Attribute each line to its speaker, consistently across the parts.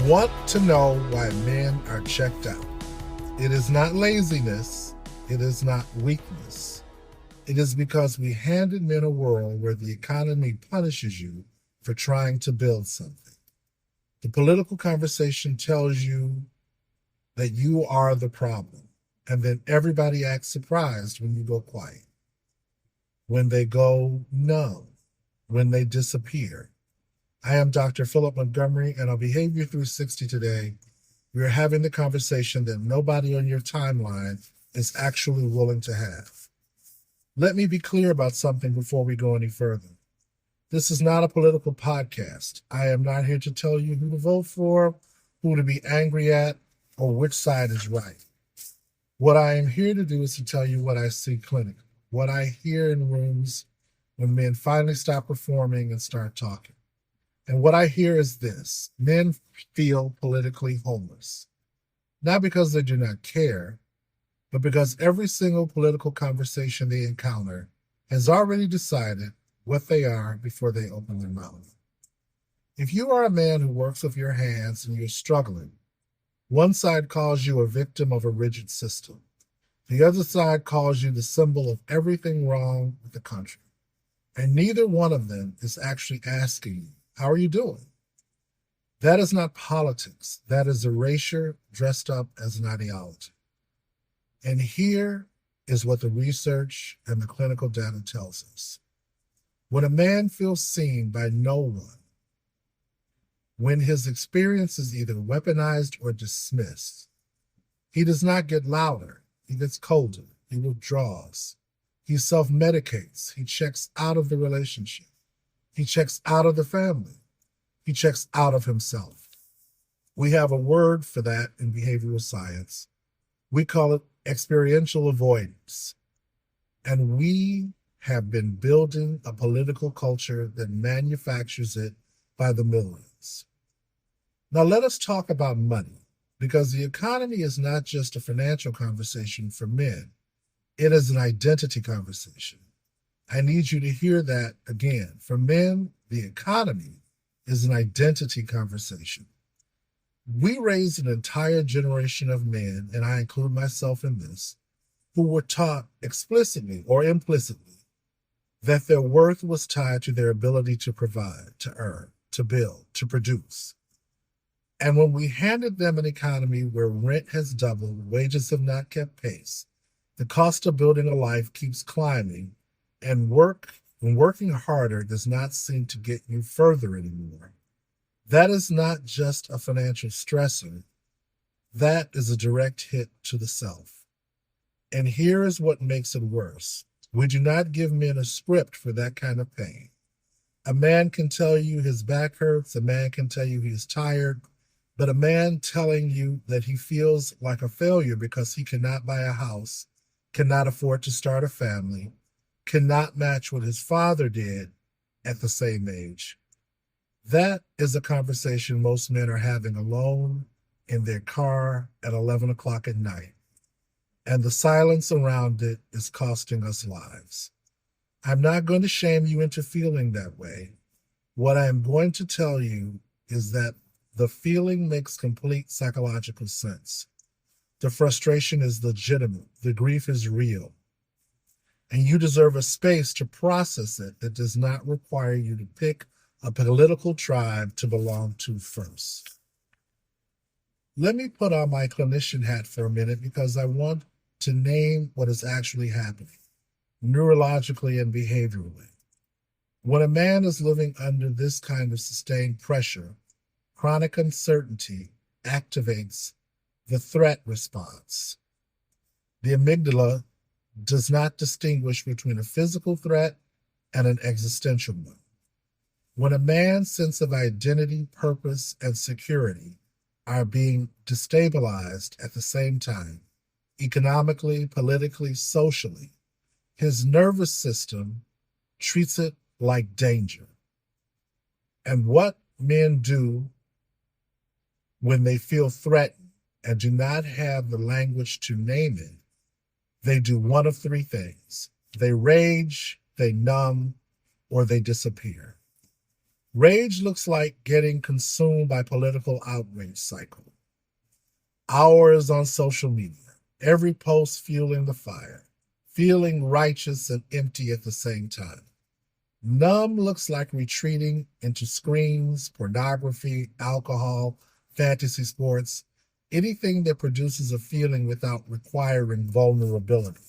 Speaker 1: want to know why men are checked out. It is not laziness. It is not weakness. It is because we handed men a world where the economy punishes you for trying to build something. The political conversation tells you that you are the problem, and then everybody acts surprised when you go quiet, when they go numb, when they disappear. I am Dr. Philip Montgomery, and on Behavior 360 today, we are having the conversation that nobody on your timeline is actually willing to have. Let me be clear about something before we go any further. This is not a political podcast. I am not here to tell you who to vote for, who to be angry at, or which side is right. What I am here to do is to tell you what I see clinically, what I hear in rooms when men finally stop performing and start talking. And what I hear is this: men feel politically homeless, not because they do not care, but because every single political conversation they encounter has already decided what they are before they open their mouth. If you are a man who works with your hands and you're struggling, one side calls you a victim of a rigid system. The other side calls you the symbol of everything wrong with the country. And neither one of them is actually asking you, how are you doing? That is not politics. That is erasure dressed up as an ideology. And here is what the research and the clinical data tells us. When a man feels seen by no one, when his experience is either weaponized or dismissed, he does not get louder. He gets colder. He withdraws. He self-medicates. He checks out of the relationship. He checks out of the family. He checks out of himself. We have a word for that in behavioral science. We call it experiential avoidance. And we have been building a political culture that manufactures it by the millions. Now let us talk about money, because the economy is not just a financial conversation for men. It is an identity conversation. I need you to hear that again. For men, the economy is an identity conversation. We raised an entire generation of men, and I include myself in this, who were taught explicitly or implicitly that their worth was tied to their ability to provide, to earn, to build, to produce. And when we handed them an economy where rent has doubled, wages have not kept pace, the cost of building a life keeps climbing, and working harder does not seem to get you further anymore, that is not just a financial stressor. That is a direct hit to the self. And here is what makes it worse. We do not give men a script for that kind of pain. A man can tell you his back hurts. A man can tell you he's tired. But a man telling you that he feels like a failure because he cannot buy a house, cannot afford to start a family, cannot match what his father did at the same age. That is a conversation most men are having alone in their car at 11 o'clock at night. And the silence around it is costing us lives. I'm not going to shame you into feeling that way. What I am going to tell you is that the feeling makes complete psychological sense. The frustration is legitimate. The grief is real. And you deserve a space to process it that does not require you to pick a political tribe to belong to first. Let me put on my clinician hat for a minute, because I want to name what is actually happening, neurologically and behaviorally. When a man is living under this kind of sustained pressure, chronic uncertainty activates the threat response. The amygdala does not distinguish between a physical threat and an existential one. When a man's sense of identity, purpose, and security are being destabilized at the same time, economically, politically, socially, his nervous system treats it like danger. And what men do when they feel threatened and do not have the language to name it, they do one of three things. They rage, they numb, or they disappear. Rage looks like getting consumed by political outrage cycle. Hours on social media, every post fueling the fire, feeling righteous and empty at the same time. Numb looks like retreating into screens, pornography, alcohol, fantasy sports, anything that produces a feeling without requiring vulnerability.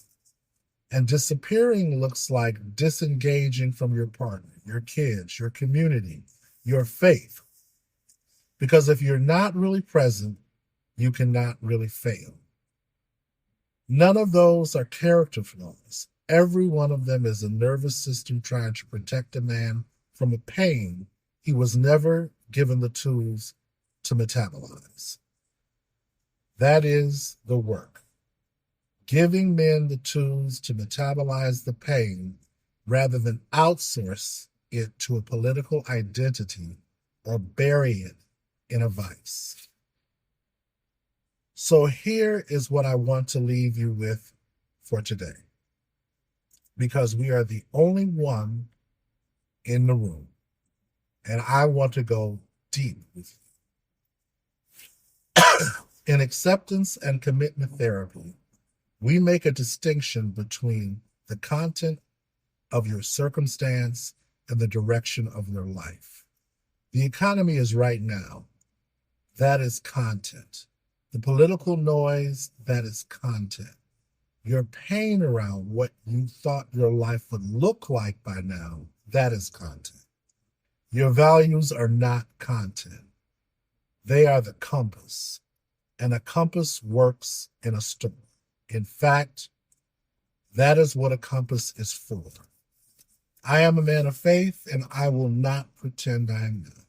Speaker 1: And disappearing looks like disengaging from your partner, your kids, your community, your faith. Because if you're not really present, you cannot really fail. None of those are character flaws. Every one of them is a nervous system trying to protect a man from a pain he was never given the tools to metabolize. That is the work. Giving men the tools to metabolize the pain rather than outsource it to a political identity or bury it in a vice. So here is what I want to leave you with for today, because we are the only one in the room, and I want to go deep with you. In acceptance and commitment therapy, we make a distinction between the content of your circumstance and the direction of your life. The economy is right now. That is content. The political noise, that is content. Your pain around what you thought your life would look like by now, that is content. Your values are not content. They are the compass, and a compass works in a storm. In fact, that is what a compass is for. I am a man of faith, and I will not pretend I am not.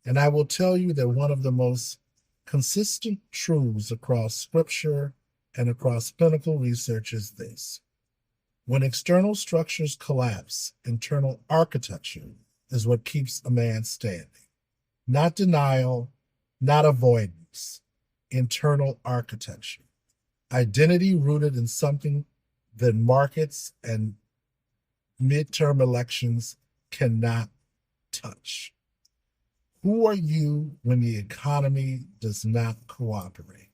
Speaker 1: And I will tell you that one of the most consistent truths across scripture and across clinical research is this: when external structures collapse, internal architecture is what keeps a man standing. Not denial, not avoidance, internal architecture. Identity rooted in something that markets and midterm elections cannot touch. Who are you when the economy does not cooperate?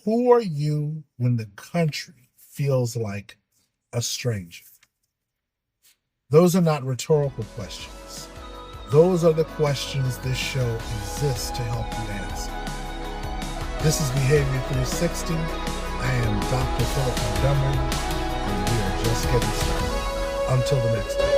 Speaker 1: Who are you when the country feels like a stranger? Those are not rhetorical questions. Those are the questions this show exists to help you answer. This is Behavior 360. I am Dr. Philip Montgomery, and we are just getting started. Until the next time.